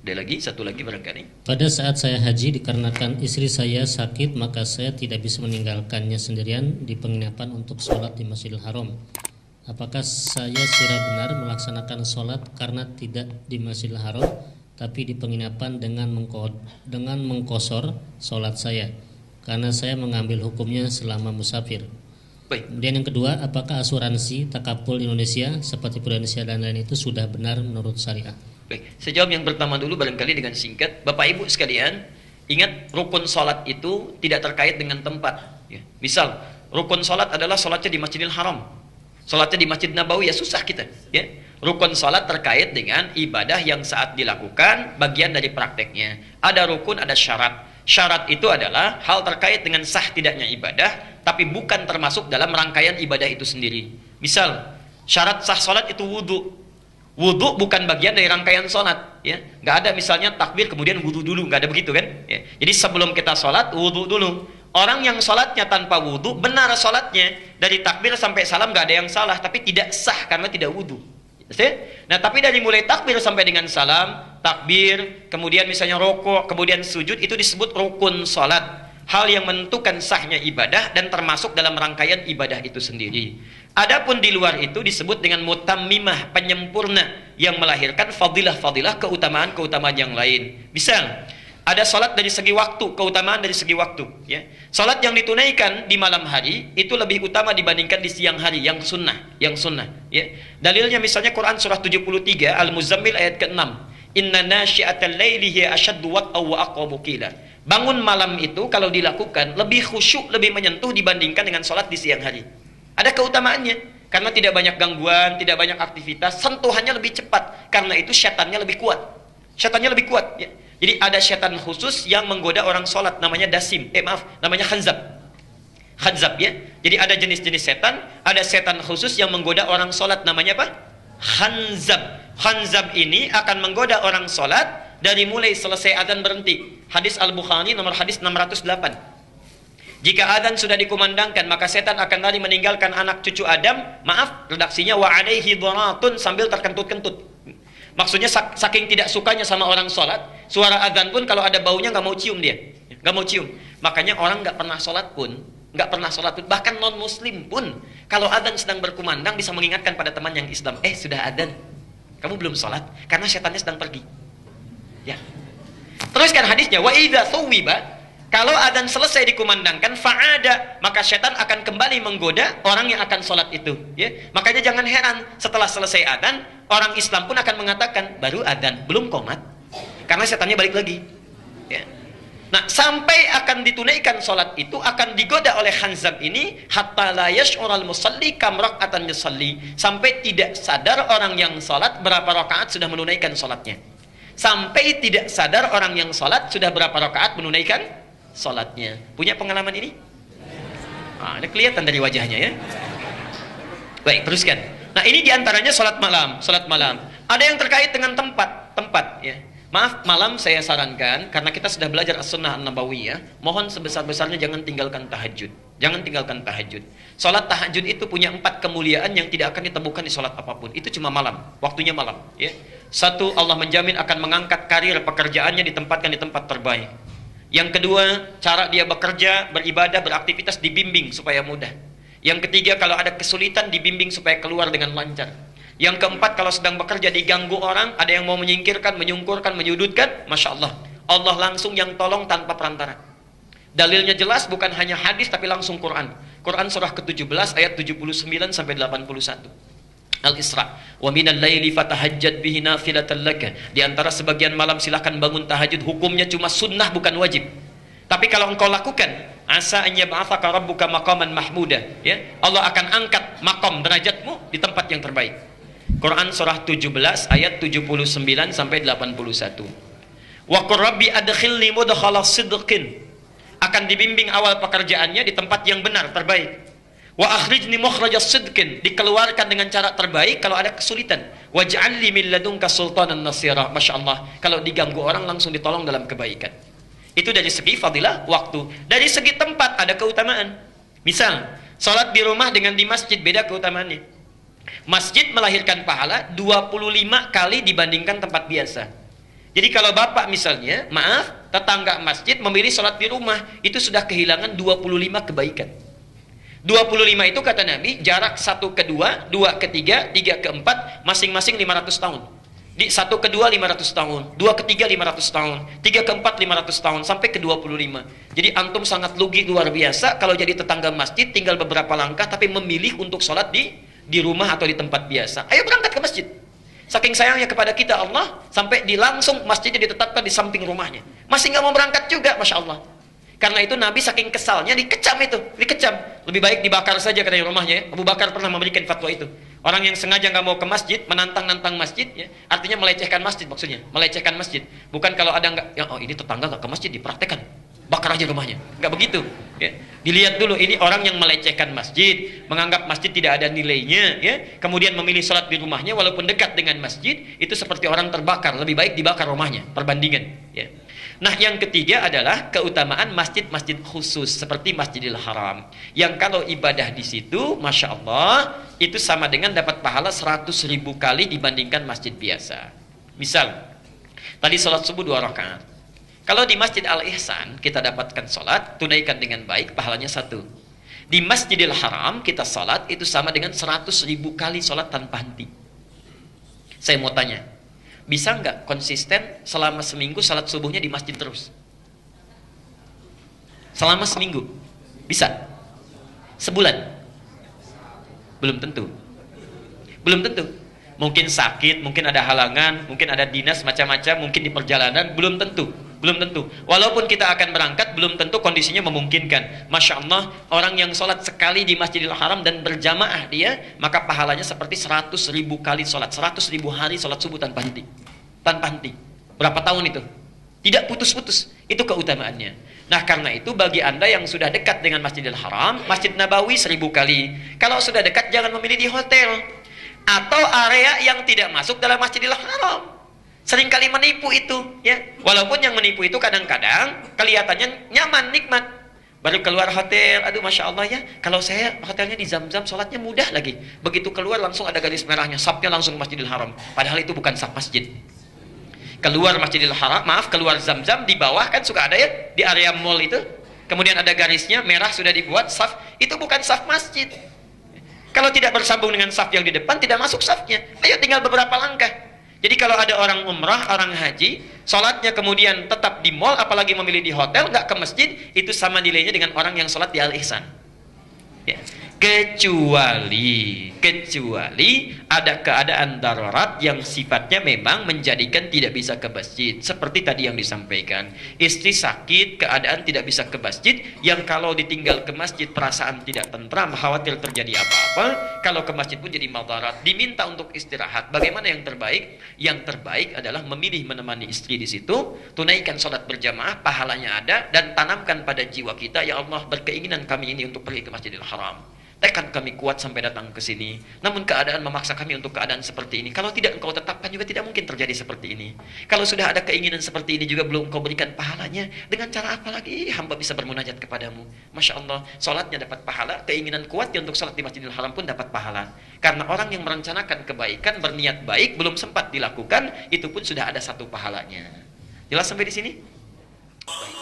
Ada lagi, satu lagi barangkali. Pada saat saya haji dikarenakan istri saya sakit, maka saya tidak bisa meninggalkannya sendirian di penginapan untuk sholat di Masjidil Haram. Apakah saya sudah benar melaksanakan sholat karena tidak di Masjidil Haram, tapi di penginapan dengan mengkosor sholat saya, karena saya mengambil hukumnya selama musafir. Baik. Kemudian yang kedua, apakah asuransi takaful Indonesia seperti Prudential dan lain itu sudah benar menurut syariah? Baik, saya jawab yang pertama dulu barangkali dengan singkat. Bapak Ibu sekalian, ingat rukun sholat itu tidak terkait dengan tempat. Ya. Misal, rukun sholat adalah sholatnya di Masjidil Haram, sholatnya di Masjid Nabawi, ya susah kita. Ya. Rukun sholat terkait dengan ibadah yang saat dilakukan, bagian dari prakteknya. Ada rukun, ada syarat. Syarat itu adalah hal terkait dengan sah tidaknya ibadah, tapi bukan termasuk dalam rangkaian ibadah itu sendiri. Misal, syarat sah sholat itu wudhu. Wudhu bukan bagian dari rangkaian sholat, ya. Nggak ada misalnya takbir kemudian wudhu dulu, nggak ada begitu kan? Ya. Jadi sebelum kita sholat wudhu dulu. Orang yang sholatnya tanpa wudhu benar sholatnya, dari takbir sampai salam nggak ada yang salah, tapi tidak sah karena tidak wudhu. Nah, tapi dari mulai takbir sampai dengan salam, takbir, kemudian misalnya rokok, kemudian sujud, itu disebut rukun sholat. Hal yang menentukan sahnya ibadah dan termasuk dalam rangkaian ibadah itu sendiri. Adapun di luar itu disebut dengan mutammimah, penyempurna, yang melahirkan fadilah-fadilah, keutamaan-keutamaan yang lain. Misal, ada sholat dari segi waktu, keutamaan dari segi waktu. Ya. Sholat yang ditunaikan di malam hari itu lebih utama dibandingkan di siang hari, yang sunnah. Ya. Dalilnya misalnya Quran surah 73 Al-Muzammil ayat ke-6. Inna nasyi'atal laili hiya asyaddu wat'aw wa aqwamu qila. Bangun malam itu kalau dilakukan lebih khusyuk, lebih menyentuh dibandingkan dengan sholat di siang hari. Ada keutamaannya, karena tidak banyak gangguan, tidak banyak aktivitas, sentuhannya lebih cepat, karena itu syaitannya lebih kuat. Syaitannya lebih kuat. Ya. Jadi ada syaitan khusus yang menggoda orang sholat, namanya dasim, namanya khanzab. Khanzab ya. Jadi ada jenis-jenis setan, ada setan khusus yang menggoda orang sholat, namanya apa? Khanzab. Khanzab ini akan menggoda orang sholat dari mulai selesai adzan berhenti. Hadis Al-Bukhari nomor hadis 608. Jika adzan sudah dikumandangkan, maka setan akan lari meninggalkan anak cucu Adam, redaksinya wa alaihi dharatun, sambil terkentut-kentut. Maksudnya saking tidak sukanya sama orang sholat, suara adzan pun kalau ada baunya nggak mau cium dia, nggak mau cium. Makanya orang nggak pernah sholat pun, bahkan non muslim pun, kalau adzan sedang berkumandang bisa mengingatkan pada teman yang Islam, sudah adzan, kamu belum sholat, karena setannya sedang pergi. Ya. Teruskan hadisnya, wa idza thuwiba, kalau adzan selesai dikumandangkan, fa'ada, maka setan akan kembali menggoda orang yang akan sholat itu. Ya. Makanya jangan heran, setelah selesai adzan, orang Islam pun akan mengatakan, baru adzan, belum qomat. Karena setannya balik lagi. Ya. Nah, sampai akan ditunaikan sholat itu, akan digoda oleh khanzab ini, hatta la yash'ural musalli kam rak'atan yusalli. Sampai tidak sadar orang yang sholat berapa rakaat sudah menunaikan sholatnya. Sampai tidak sadar orang yang sholat sudah berapa rakaat menunaikan sholatnya. Punya pengalaman ini? Ini kelihatan dari wajahnya ya. Baik, teruskan. Nah, ini diantaranya sholat malam. Ada yang terkait dengan tempat ya. Maaf, malam saya sarankan, karena kita sudah belajar as-sunnah an-nabawiyah, mohon sebesar-besarnya jangan tinggalkan tahajud. Sholat tahajud itu punya 4 kemuliaan yang tidak akan ditemukan di sholat apapun. Itu cuma malam, waktunya malam ya. Satu, Allah menjamin akan mengangkat karir pekerjaannya, ditempatkan di tempat terbaik. Yang kedua, cara dia bekerja, beribadah, beraktivitas dibimbing supaya mudah. Yang ketiga, kalau ada kesulitan dibimbing supaya keluar dengan lancar. Yang keempat, kalau sedang bekerja diganggu orang, ada yang mau menyingkirkan, menyungkurkan, menyudutkan, Masya Allah, Allah langsung yang tolong tanpa perantara. Dalilnya jelas, bukan hanya hadis tapi langsung Quran. Quran surah ke-17 ayat 79 sampai 81. Al-Isra. Wa minal laili fatahajjad bihi nafilatan laka. Di antara sebagian malam silahkan bangun tahajud, hukumnya cuma sunnah bukan wajib. Tapi kalau engkau lakukan, asa an yab'atsaka rabbuka maqaman mahmuda, ya. Allah akan angkat maqam derajatmu di tempat yang terbaik. Quran surah 17 ayat 79 sampai 81. Wa qur rabbi adkhilni mudkhala sidqin. Akan dibimbing awal pekerjaannya di tempat yang benar, terbaik. Wa akhrijni mukhrajas sidqin, dikeluarkan dengan cara terbaik kalau ada kesulitan. Waj'alni min ladunka sultanan nasira. Masya Allah, kalau diganggu orang langsung ditolong dalam kebaikan. Itu dari segi fadilah waktu. Dari segi tempat ada keutamaan. Misal, sholat di rumah dengan di masjid beda keutamaannya. Masjid melahirkan pahala 25 kali dibandingkan tempat biasa. Jadi kalau bapak misalnya, maaf, tetangga masjid memilih sholat di rumah, itu sudah kehilangan 25 kebaikan. 25 itu kata Nabi, jarak 1 ke 2, 2 ke 3, 3 ke 4, masing-masing 500 tahun. Di 1 ke 2 500 tahun, 2 ke 3 500 tahun, 3 ke 4 500 tahun, sampai ke 25. Jadi antum sangat lugi luar biasa kalau jadi tetangga masjid, tinggal beberapa langkah, tapi memilih untuk sholat di rumah atau di tempat biasa. Ayo berangkat ke masjid. Saking sayangnya kepada kita Allah, sampai langsung masjidnya ditetapkan di samping rumahnya. Masih nggak mau berangkat juga, Masya Allah. Karena itu Nabi saking kesalnya dikecam itu, dikecam. Lebih baik dibakar saja katanya rumahnya ya. Abu Bakar pernah memberikan fatwa itu. Orang yang sengaja nggak mau ke masjid, menantang-nantang masjid, ya, artinya melecehkan masjid maksudnya, melecehkan masjid. Bukan kalau ada nggak, ya, oh ini tetangga nggak ke masjid, dipraktekkan, bakar aja rumahnya. Nggak begitu. Ya. Dilihat dulu, ini orang yang melecehkan masjid, menganggap masjid tidak ada nilainya, ya. Kemudian memilih sholat di rumahnya walaupun dekat dengan masjid, itu seperti orang terbakar. Lebih baik dibakar rumahnya. Perbandingan. Ya. Nah, yang ketiga adalah keutamaan masjid-masjid khusus seperti Masjidil Haram, yang kalau ibadah di situ, Masya Allah, itu sama dengan dapat pahala 100.000 kali dibandingkan masjid biasa. Misal, tadi sholat subuh 2 rakaat. Kalau di Masjid Al-Ihsan kita dapatkan sholat, tunaikan dengan baik, pahalanya 1. Di Masjidil Haram kita sholat, itu sama dengan 100.000 kali sholat tanpa henti. Saya mau tanya, bisa nggak konsisten selama seminggu salat subuhnya di masjid terus? Selama seminggu? Bisa? Sebulan? Belum tentu. Belum tentu. Mungkin sakit, mungkin ada halangan, mungkin ada dinas macam-macam, mungkin di perjalanan, belum tentu. Belum tentu. Walaupun kita akan berangkat, belum tentu kondisinya memungkinkan. Masya Allah, orang yang sholat sekali di Masjidil Haram dan berjamaah dia, maka pahalanya seperti 100.000 kali sholat, 100.000 hari sholat subuh tanpa henti. Tanpa henti. Berapa tahun itu? Tidak putus-putus. Itu keutamaannya. Nah, karena itu bagi Anda yang sudah dekat dengan Masjidil Haram, Masjid Nabawi 1000 kali. Kalau sudah dekat, jangan memilih di hotel atau area yang tidak masuk dalam Masjidil Haram. Seringkali menipu itu, ya. Walaupun yang menipu itu kadang-kadang kelihatannya nyaman, nikmat. Baru keluar hotel, aduh Masya Allah ya, kalau saya hotelnya di Zam-Zam, sholatnya mudah lagi. Begitu keluar langsung ada garis merahnya, safnya langsung Masjidil Haram. Padahal itu bukan saf masjid. Keluar Masjidil Haram, maaf, keluar Zam-Zam, di bawah kan suka ada ya, di area mall itu. Kemudian ada garisnya, merah sudah dibuat, saf, itu bukan saf masjid. Kalau tidak bersambung dengan saf yang di depan, tidak masuk safnya. Ayo tinggal beberapa langkah. Jadi kalau ada orang umrah, orang haji, sholatnya kemudian tetap di mall, apalagi memilih di hotel, nggak ke masjid, itu sama nilainya dengan orang yang sholat di Al-Ihsan. Ya. Kecuali ada keadaan darurat yang sifatnya memang menjadikan tidak bisa ke masjid. Seperti tadi yang disampaikan, istri sakit, keadaan tidak bisa ke masjid, yang kalau ditinggal ke masjid perasaan tidak tentram, khawatir terjadi apa-apa, kalau ke masjid pun jadi madarat, diminta untuk istirahat. Bagaimana yang terbaik? Yang terbaik adalah memilih menemani istri di situ, tunaikan sholat berjamaah, pahalanya ada, dan tanamkan pada jiwa kita, ya Allah, berkeinginan kami ini untuk pergi ke Masjidil Haram. Tekad kami kuat sampai datang ke sini. Namun keadaan memaksa kami untuk keadaan seperti ini. Kalau tidak engkau tetapkan juga tidak mungkin terjadi seperti ini. Kalau sudah ada keinginan seperti ini juga belum engkau berikan pahalanya, dengan cara apa lagi hamba bisa bermunajat kepadamu? Masya Allah, sholatnya dapat pahala, keinginan kuat untuk sholat di Masjidil Haram pun dapat pahala. Karena orang yang merencanakan kebaikan, berniat baik, belum sempat dilakukan, itu pun sudah ada satu pahalanya. Jelas sampai di sini? Baik.